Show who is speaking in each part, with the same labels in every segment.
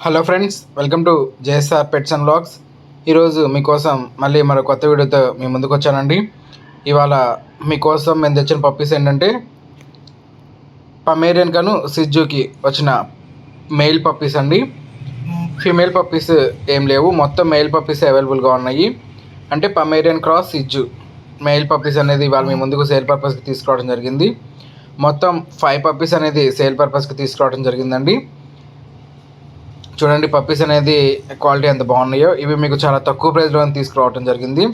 Speaker 1: Hello friends, welcome to JSR pets and vlogs. ఈరోజు మీకోసం మళ్ళీ మరో కొత్త వీడియోతో మీ ముందుకు వచ్చానండి. ఇవాళ మీకోసం మేము తెచ్చిన పప్పీస్ ఏంటంటే పమేరియన్ కను సిజ్జుకి వచ్చిన మెయిల్ పప్పీస్ అండి. ఫీమేల్ పప్పీస్ ఏం లేవు, మొత్తం మెయిల్ పప్పీస్ అవైలబుల్గా ఉన్నాయి. అంటే పమేరియన్ క్రాస్ సిజ్జు మెయిల్ పప్పీస్ అనేది ఇవాళ మీ ముందుకు సేల్ పర్పస్కి తీసుకురావడం జరిగింది. మొత్తం 5 పప్పీస్ అనేది సేల్ పర్పస్కి తీసుకురావడం జరిగిందండి. చూడండి పప్పీస్ అనేది క్వాలిటీ ఎంత బాగున్నాయో. ఇవి మీకు చాలా తక్కువ ప్రైస్లో తీసుకురావడం జరిగింది.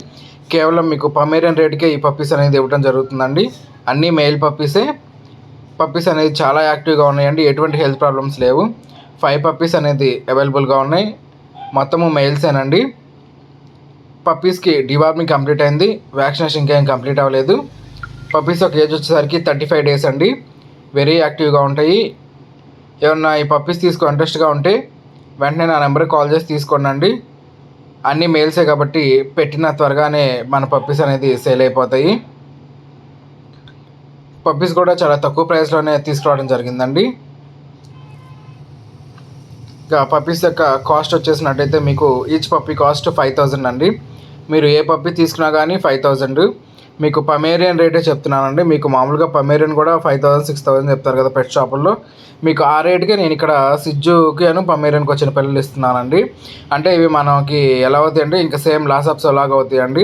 Speaker 1: కేవలం మీకు పమేరియన్ రేట్కే ఈ పప్పీస్ అనేది ఇవ్వడం జరుగుతుందండి. అన్నీ మెయిల్ పప్పీసే. పప్పీస్ అనేది చాలా యాక్టివ్గా ఉన్నాయండి, ఎటువంటి హెల్త్ ప్రాబ్లమ్స్ లేవు. 5 పప్పీస్ అనేది అవైలబుల్గా ఉన్నాయి, మొత్తము మెయిల్సేనండి. పప్పీస్కి డివార్మింగ్ కంప్లీట్ అయింది, వ్యాక్సినేషన్ ఇంకేం కంప్లీట్ అవ్వలేదు. పప్పీస్ ఒక ఏజ్ వచ్చేసరికి 35 డేస్ అండి. వెరీ యాక్టివ్గా ఉంటాయి. ఏమన్నా ఈ పప్పీస్ తీసుకో ఇంట్రెస్ట్గా ఉంటే వెంటనే నా నెంబర్కి కాల్ చేసి తీసుకోండి. అన్నీ మెయిల్సే కాబట్టి పెట్టిన త్వరగానే మన పప్పీస్ అనేది సేల్ అయిపోతాయి. పప్పీస్ కూడా చాలా తక్కువ ప్రైస్లోనే తీసుకురావడం జరిగిందండి. ఇంకా పప్పీస్ యొక్క కాస్ట్ వచ్చేసినట్టయితే మీకు ఈచ్ పప్పీ కాస్ట్ 5,000 అండి. మీరు ఏ పప్పీ తీసుకున్నా కానీ 5,000. మీకు పమేరియన్ రేటే చెప్తున్నానండి. మీకు మామూలుగా పమేరియన్ కూడా 5,000 6,000 చెప్తారు కదా పెట్ షాపుల్లో. మీకు ఆ రేటుకే నేను ఇక్కడ సిజ్జుకి పమేరియన్కి వచ్చిన పిల్లలు ఇస్తున్నానండి. అంటే ఇవి మనకి ఎలా అవుతాయి అంటే ఇంకా సేమ్ లాసాప్సో లాగా అవుతాయండి.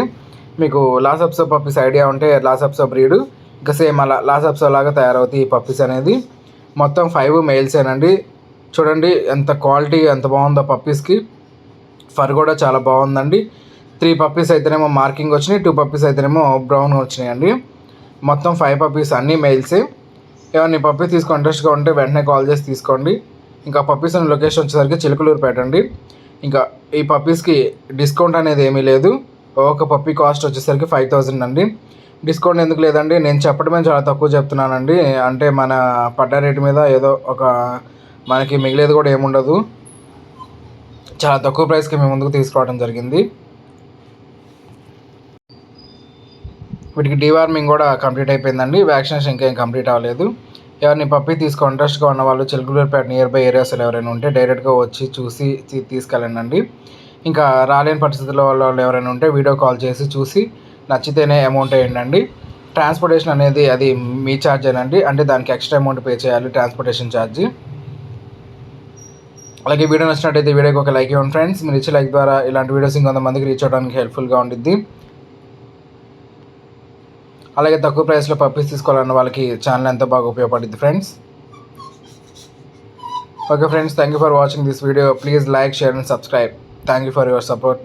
Speaker 1: మీకు లాసాప్సో పప్పీస్ ఐడియా ఉంటే లాసాప్సో బ్రీడ్ ఇంకా సేమ్ అలా లాసాప్సో లాగా తయారవుతాయి ఈ పప్పీస్ అనేది. మొత్తం 5 మెయిల్సేనండి. చూడండి ఎంత క్వాలిటీ ఎంత బాగుందో పప్పీస్కి. ఫర్ కూడా చాలా బాగుందండి. 3 పప్పీస్ అయితేనేమో మార్కింగ్ వచ్చినాయి, 2 పప్పీస్ అయితేనేమో బ్రౌన్ వచ్చినాయండి. మొత్తం 5 పప్పీస్ అన్నీ మెయిల్సే. ఏమన్నా ఈ పప్పీస్ తీసుకో ఇంట్రెస్ట్గా ఉంటే వెంటనే కాల్ చేసి తీసుకోండి. ఇంకా పప్పీస్ అనే లొకేషన్ వచ్చేసరికి చిలుకలూరుపేట అండి. ఇంకా ఈ పప్పీస్కి డిస్కౌంట్ అనేది ఏమీ లేదు. ఒక పప్పీ కాస్ట్ వచ్చేసరికి 5,000 అండి. డిస్కౌంట్ ఎందుకు లేదండి, నేను చెప్పడమే చాలా తక్కువ చెప్తున్నానండి. అంటే మన పడ్డ రేటు మీద ఏదో ఒక మనకి మిగిలేదు కూడా ఏముండదు. చాలా తక్కువ ప్రైస్కి మేము ముందుకు తీసుకురావడం జరిగింది. వీటికి డివార్మింగ్ కూడా కంప్లీట్ అయిపోయిందండి, వ్యాక్సినేషన్ ఇంకేం కంప్లీట్ అవ్వలేదు. ఎవరిని పప్పీ తీసుకో ఇంట్రెస్ట్గా ఉన్న వాళ్ళు చిలుకలూరుపేట నియర్ బై ఏరియాస్లో ఎవరైనా ఉంటే డైరెక్ట్గా వచ్చి చూసి తీసుకెళ్ళండి. ఇంకా రాలేని పరిస్థితుల్లో వాళ్ళు ఎవరైనా ఉంటే వీడియో కాల్ చేసి చూసి నచ్చితేనే అమౌంట్ వేయండి. ట్రాన్స్పోర్టేషన్ అనేది అది మీ ఛార్జేనండి, అంటే దానికి ఎక్స్ట్రా అమౌంట్ పే చేయాలి, ట్రాన్స్పోర్టేషన్ ఛార్జ్. అలాగే వీడియో నచ్చినట్టయితే వీడియోకి ఒక లైక్ ఇవ్వండి ఫ్రెండ్స్. మీరు ఇచ్చే లైక్ ద్వారా ఇలాంటి వీడియోస్ ఇంకొంతమందికి రీచ్ అవ్వడానికి హెల్ప్ఫుల్గా ఉంటుంది. అలాగే తక్కువ ప్రైస్లో పప్పీస్ తీసుకోవాలన్న వాళ్ళకి ఛానల్ ఎంతో బాగా ఉపయోగపడుతుంది friends. Okay friends, thank you for watching this video. Please like, share and subscribe. Thank you for your support.